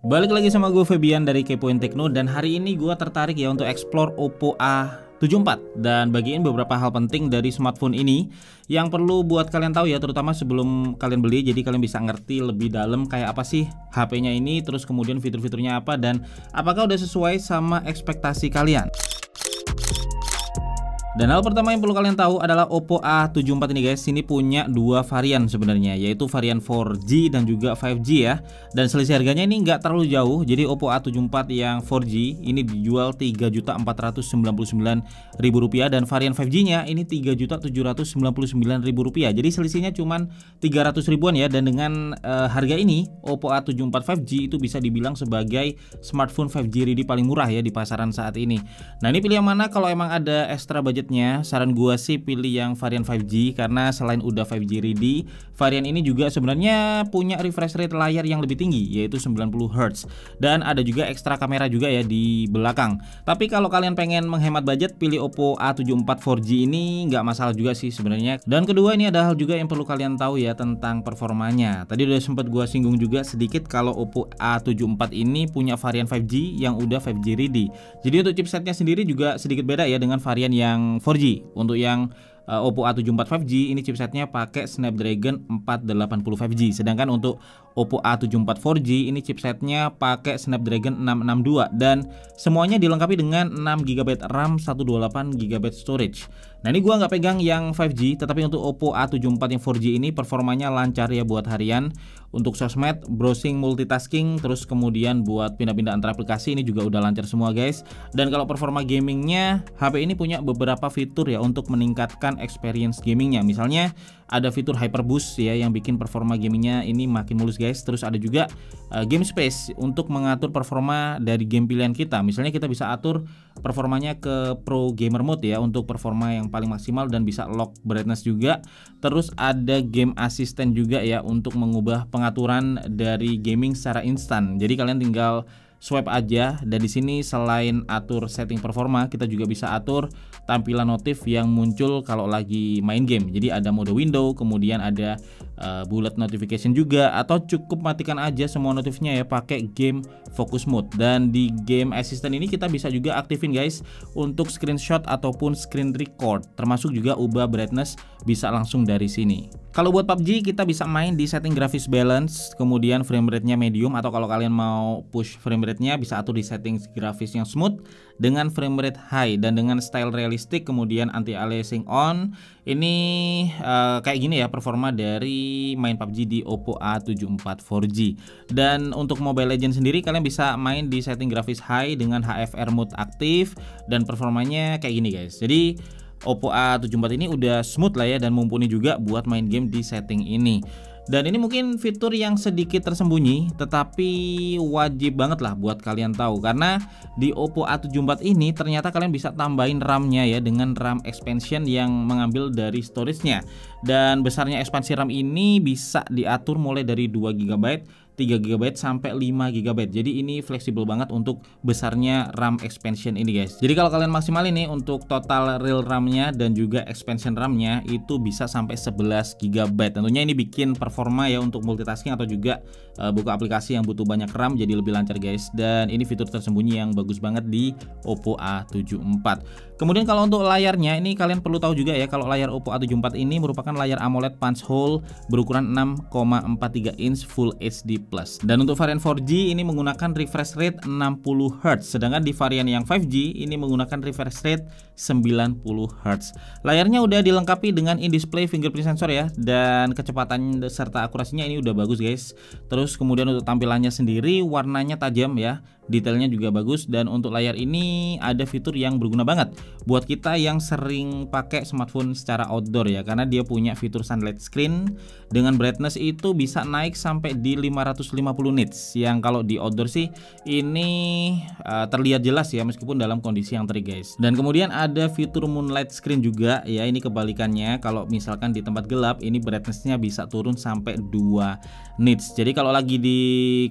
Balik lagi sama gue Febian dari Kepoin Tekno, dan hari ini gue tertarik ya untuk explore Oppo A74 dan bagiin beberapa hal penting dari smartphone ini yang perlu buat kalian tahu ya, terutama sebelum kalian beli, jadi kalian bisa ngerti lebih dalam kayak apa sih HP-nya ini, terus kemudian fitur-fiturnya apa, dan apakah udah sesuai sama ekspektasi kalian. Dan hal pertama yang perlu kalian tahu adalah Oppo A74 ini guys, ini punya dua varian sebenarnya, yaitu varian 4G dan juga 5G ya. Dan selisih harganya ini nggak terlalu jauh. Jadi Oppo A74 yang 4G ini dijual Rp3.499.000 dan varian 5G-nya ini Rp3.799.000. Jadi selisihnya cuman 300 ribuan ya. Dan dengan harga ini Oppo A74 5G itu bisa dibilang sebagai smartphone 5G ready paling murah ya di pasaran saat ini. Nah, ini pilih yang mana kalau emang ada extra budget? Saran gua sih pilih yang varian 5G, karena selain udah 5G ready, varian ini juga sebenarnya punya refresh rate layar yang lebih tinggi, yaitu 90Hz, dan ada juga ekstra kamera juga ya di belakang. Tapi kalau kalian pengen menghemat budget, pilih Oppo A74 4G ini nggak masalah juga sih sebenarnya. Dan kedua, ini ada hal juga yang perlu kalian tahu ya tentang performanya. Tadi udah sempat gua singgung juga sedikit kalau Oppo A74 ini punya varian 5G yang udah 5G ready. Jadi untuk chipsetnya sendiri juga sedikit beda ya dengan varian yang 4G. Untuk yang Oppo A74 5G ini chipsetnya pakai Snapdragon 480 5G, sedangkan untuk Oppo A74 4G ini chipsetnya pakai Snapdragon 662 dan semuanya dilengkapi dengan 6GB RAM, 128GB storage. Nah, ini gua nggak pegang yang 5G, tetapi untuk Oppo A74 yang 4G ini performanya lancar ya buat harian, untuk sosmed, browsing, multitasking, terus kemudian buat pindah-pindah antar aplikasi ini juga udah lancar semua guys. Dan kalau performa gamingnya, HP ini punya beberapa fitur ya untuk meningkatkan experience gamingnya. Misalnya ada fitur Hyper Boost ya yang bikin performa gamingnya ini makin mulus guys. Terus ada juga Game Space untuk mengatur performa dari game pilihan kita. Misalnya kita bisa atur performanya ke Pro Gamer Mode ya untuk performa yang paling maksimal, dan bisa lock brightness juga. Terus ada Game Assistant juga ya untuk mengubah pengaturan dari gaming secara instan. Jadi kalian tinggal swipe aja, dan di sini selain atur setting performa, kita juga bisa atur tampilan notif yang muncul kalau lagi main game. Jadi ada mode window, kemudian ada bullet notification juga, atau cukup matikan aja semua notifnya ya pakai game focus mode. Dan di game assistant ini kita bisa juga aktifin guys untuk screenshot ataupun screen record, termasuk juga ubah brightness bisa langsung dari sini. Kalau buat PUBG kita bisa main di setting graphics balance, kemudian frame rate-nya medium, atau kalau kalian mau push frame rate-nya bisa atur di setting grafis yang smooth dengan frame rate high dan dengan style realistik, kemudian anti aliasing on. Ini kayak gini ya performa dari main PUBG di Oppo A74 4G. Dan untuk Mobile Legends sendiri kalian bisa main di setting grafis high dengan HFR mode aktif, dan performanya kayak gini guys. Jadi Oppo A74 ini udah smooth lah ya, dan mumpuni juga buat main game di setting ini. Dan ini mungkin fitur yang sedikit tersembunyi, tetapi wajib banget lah buat kalian tahu, karena di Oppo A74 ini ternyata kalian bisa tambahin RAM-nya ya dengan RAM expansion yang mengambil dari storage-nya. Dan besarnya ekspansi RAM ini bisa diatur mulai dari 2GB, 3GB sampai 5GB. Jadi ini fleksibel banget untuk besarnya RAM expansion ini guys. Jadi kalau kalian maksimal ini untuk total real RAM-nya dan juga expansion RAM-nya itu bisa sampai 11GB. Tentunya ini bikin performa ya untuk multitasking atau juga buka aplikasi yang butuh banyak RAM jadi lebih lancar guys. Dan ini fitur tersembunyi yang bagus banget di Oppo A74. Kemudian kalau untuk layarnya ini kalian perlu tahu juga ya, kalau layar Oppo A74 ini merupakan layar AMOLED punch hole berukuran 6,43 inch Full HD+. Dan untuk varian 4G ini menggunakan refresh rate 60Hz, sedangkan di varian yang 5G ini menggunakan refresh rate 90Hz. Layarnya udah dilengkapi dengan in-display fingerprint sensor ya, dan kecepatan serta akurasinya ini udah bagus guys. Terus kemudian untuk tampilannya sendiri warnanya tajam ya, detailnya juga bagus. Dan untuk layar ini ada fitur yang berguna banget buat kita yang sering pakai smartphone secara outdoor ya, karena dia punya fitur sunlight screen dengan brightness itu bisa naik sampai di 550 nits, yang kalau di outdoor sih ini terlihat jelas ya meskipun dalam kondisi yang terik guys. Dan kemudian ada fitur moonlight screen juga ya, ini kebalikannya, kalau misalkan di tempat gelap ini brightnessnya bisa turun sampai 2 nits. Jadi kalau lagi di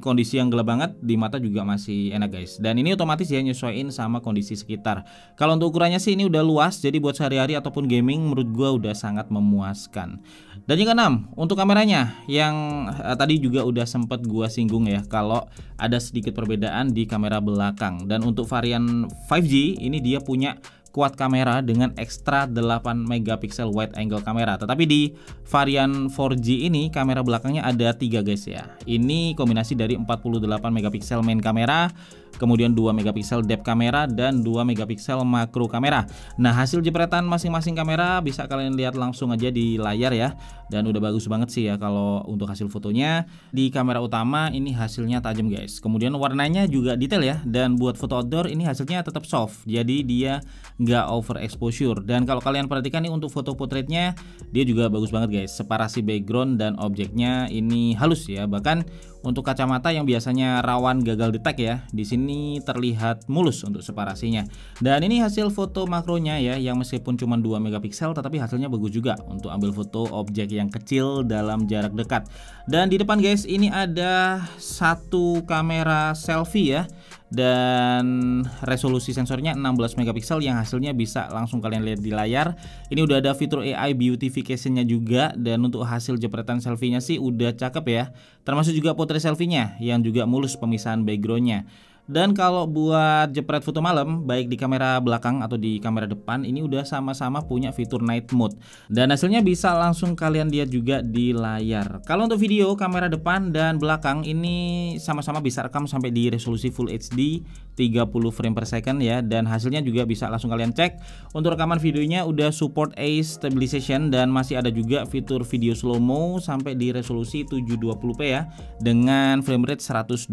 kondisi yang gelap banget di mata juga masih lebih enak guys. Dan ini otomatis ya nyesuaiin sama kondisi sekitar. Kalau untuk ukurannya sih ini udah luas, jadi buat sehari-hari ataupun gaming menurut gua udah sangat memuaskan. Dan yang keenam, untuk kameranya yang tadi juga udah sempet gua singgung ya, kalau ada sedikit perbedaan di kamera belakang. Dan untuk varian 5G ini dia punya quad kamera dengan ekstra 8 megapiksel wide angle kamera. Tetapi di varian 4G ini kamera belakangnya ada 3 guys ya. Ini kombinasi dari 48 megapiksel main kamera, kemudian 2 megapiksel depth kamera dan 2 megapiksel makro kamera. Nah, hasil jepretan masing-masing kamera bisa kalian lihat langsung aja di layar ya. Dan udah bagus banget sih ya kalau untuk hasil fotonya. Di kamera utama ini hasilnya tajam guys. Kemudian warnanya juga detail ya. Dan buat foto outdoor ini hasilnya tetap soft. Jadi dia nggak overexposure. Dan kalau kalian perhatikan nih untuk foto portraitnya, dia juga bagus banget guys. Separasi background dan objeknya ini halus ya. Bahkan untuk kacamata yang biasanya rawan gagal detek ya, di sini terlihat mulus untuk separasinya. Dan ini hasil foto makronya ya, yang meskipun cuma 2 megapiksel tetapi hasilnya bagus juga untuk ambil foto objek yang kecil dalam jarak dekat. Dan di depan guys ini ada satu kamera selfie ya. Dan resolusi sensornya 16 megapiksel yang hasilnya bisa langsung kalian lihat di layar. Ini udah ada fitur AI beautification-nya juga. Dan untuk hasil jepretan selfie-nya sih udah cakep ya. Termasuk juga portrait selfie-nya yang juga mulus pemisahan background-nya. Dan kalau buat jepret foto malam, baik di kamera belakang atau di kamera depan, ini udah sama-sama punya fitur night mode. Dan hasilnya bisa langsung kalian lihat juga di layar. Kalau untuk video, kamera depan dan belakang ini sama-sama bisa rekam sampai di resolusi Full HD 30 frame per second ya. Dan hasilnya juga bisa langsung kalian cek. Untuk rekaman videonya udah support Ace Stabilization dan masih ada juga fitur video slow-mo sampai di resolusi 720p ya, dengan frame rate 120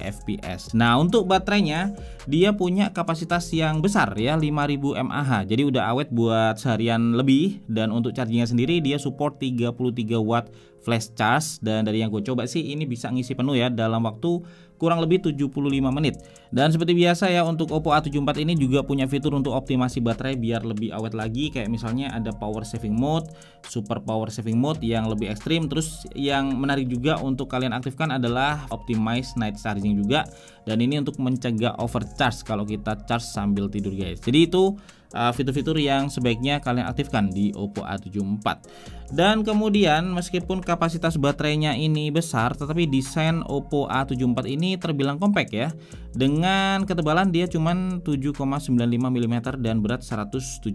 fps. Nah, untuk baterainya dia punya kapasitas yang besar ya, 5000 mAh. Jadi udah awet buat seharian lebih. Dan untuk chargingnya sendiri dia support 33 watt flash charge. Dan dari yang gue coba sih ini bisa ngisi penuh ya dalam waktu kurang lebih 75 menit. Dan seperti biasa ya, untuk Oppo A74 ini juga punya fitur untuk optimasi baterai biar lebih awet lagi. Kayak misalnya ada power saving mode, super power saving mode yang lebih ekstrim. Terus yang menarik juga untuk kalian aktifkan adalah optimize night charging juga. Dan ini untuk mencegah overcharge kalau kita charge sambil tidur guys. Jadi itu fitur-fitur yang sebaiknya kalian aktifkan di Oppo A74. Dan kemudian meskipun kapasitas baterainya ini besar, tetapi desain Oppo A74 ini terbilang compact ya. Dengan ketebalan dia cuman 7,95 mm dan berat 175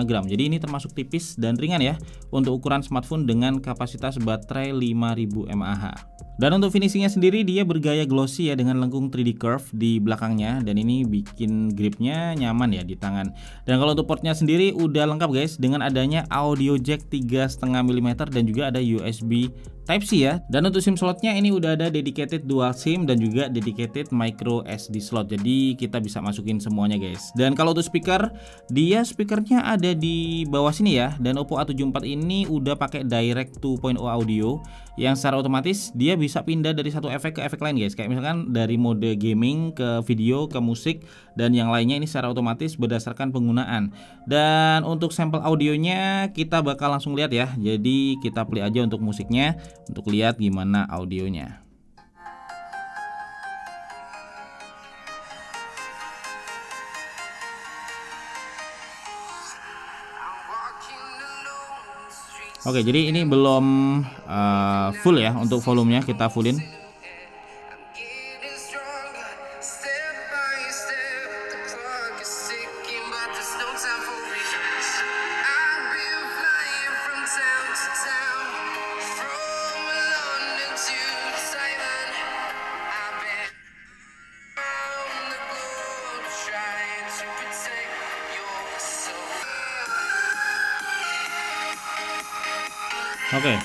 gram. Jadi ini termasuk tipis dan ringan ya untuk ukuran smartphone dengan kapasitas baterai 5000 mAh. Dan untuk finishingnya sendiri dia bergaya glossy ya, dengan lengkung 3D curve di belakangnya. Dan ini bikin gripnya nyaman ya di tangan. Dan kalau untuk portnya sendiri udah lengkap guys, dengan adanya audio jack 3,5 mm dan juga ada USB Type-C ya. Dan untuk SIM slotnya ini udah ada dedicated dual SIM dan juga dedicated micro SD slot. Jadi kita bisa masukin semuanya guys. Dan kalau untuk speaker, dia speakernya ada di bawah sini ya. Dan Oppo A74 ini udah pakai Direct 2.0 audio yang secara otomatis dia bisa pindah dari satu efek ke efek lain guys. Kayak misalkan dari mode gaming ke video ke musik dan yang lainnya ini secara otomatis berdasarkan penggunaan. Dan untuk sampel audionya kita bakal langsung lihat ya. Jadi kita play aja untuk musiknya untuk lihat gimana audionya. Oke, jadi ini belum full ya untuk volumenya, kita fullin. Oke.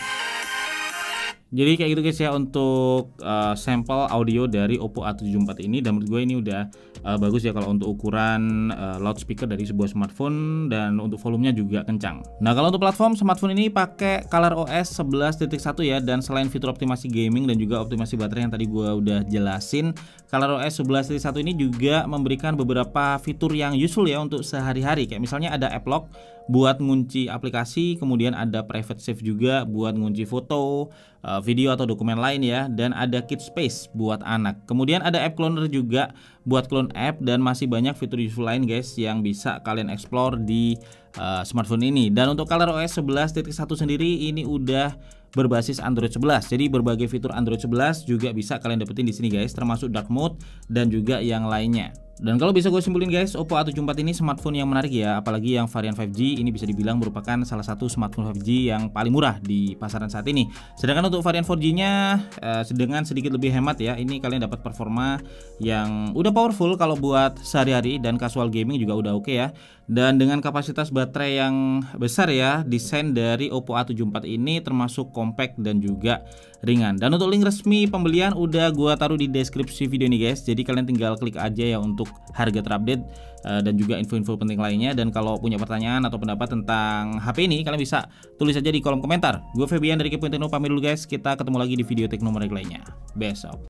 Jadi kayak gitu guys ya untuk sampel audio dari Oppo A74 ini. Dan menurut gue ini udah bagus ya kalau untuk ukuran loudspeaker dari sebuah smartphone, dan untuk volumenya juga kencang. Nah, kalau untuk platform smartphone ini pakai ColorOS 11.1 ya. Dan selain fitur optimasi gaming dan juga optimasi baterai yang tadi gue udah jelasin, ColorOS 11.1 ini juga memberikan beberapa fitur yang useful ya untuk sehari-hari. Kayak misalnya ada app lock buat ngunci aplikasi, kemudian ada private save juga buat ngunci foto, video atau dokumen lain ya, dan ada kit space buat anak. Kemudian ada app cloner juga buat clone app, dan masih banyak fitur useful lain guys yang bisa kalian explore di smartphone ini. Dan untuk ColorOS 11.1 sendiri ini udah berbasis Android 11. Jadi berbagai fitur Android 11 juga bisa kalian dapetin di sini guys, termasuk dark mode dan juga yang lainnya. Dan kalau bisa gue simpulin guys, Oppo A74 ini smartphone yang menarik ya, apalagi yang varian 5G ini bisa dibilang merupakan salah satu smartphone 5G yang paling murah di pasaran saat ini. Sedangkan untuk varian 4G-nya dengan sedikit lebih hemat ya, ini kalian dapat performa yang udah powerful kalau buat sehari-hari dan casual gaming juga udah oke ya. Dan dengan kapasitas baterai yang besar ya, desain dari Oppo A74 ini termasuk compact dan juga ringan. Dan untuk link resmi pembelian udah gua taruh di deskripsi video ini guys. Jadi kalian tinggal klik aja ya untuk harga terupdate dan juga info-info penting lainnya. Dan kalau punya pertanyaan atau pendapat tentang HP ini, kalian bisa tulis aja di kolom komentar. Gue Febian dari Kepo Tekno pamit dulu guys. Kita ketemu lagi di video tekno menarik lainnya besok.